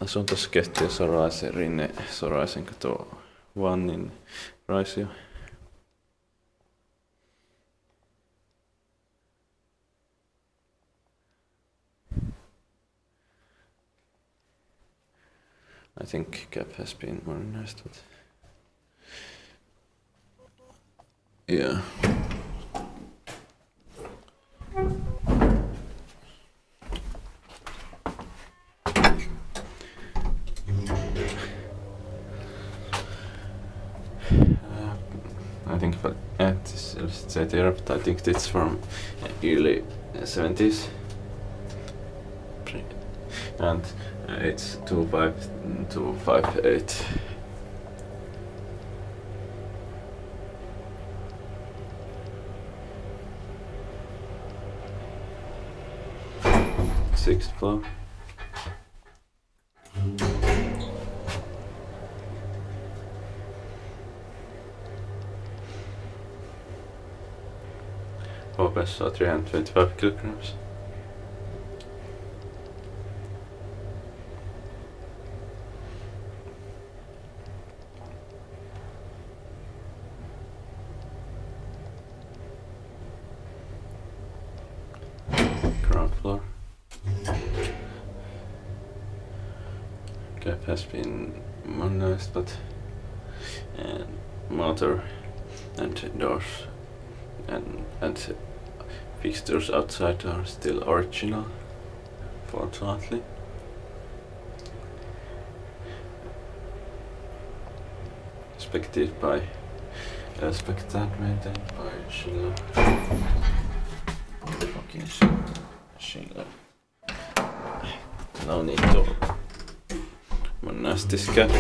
Asun tuossa Kehtiön Sorolaisenkatu 1 in Raisio. I think cap has been modernized, but yeah. I think if this set here, but I think it's from early 70s. And it's 25258. Sixth floor. Opens 325 kilograms. Ground floor. Cap has been modernized, but motor and doors and fixtures outside are still original, fortunately. Inspected and maintained by Schiller. Fucking Schiller. No need to modernize this cap.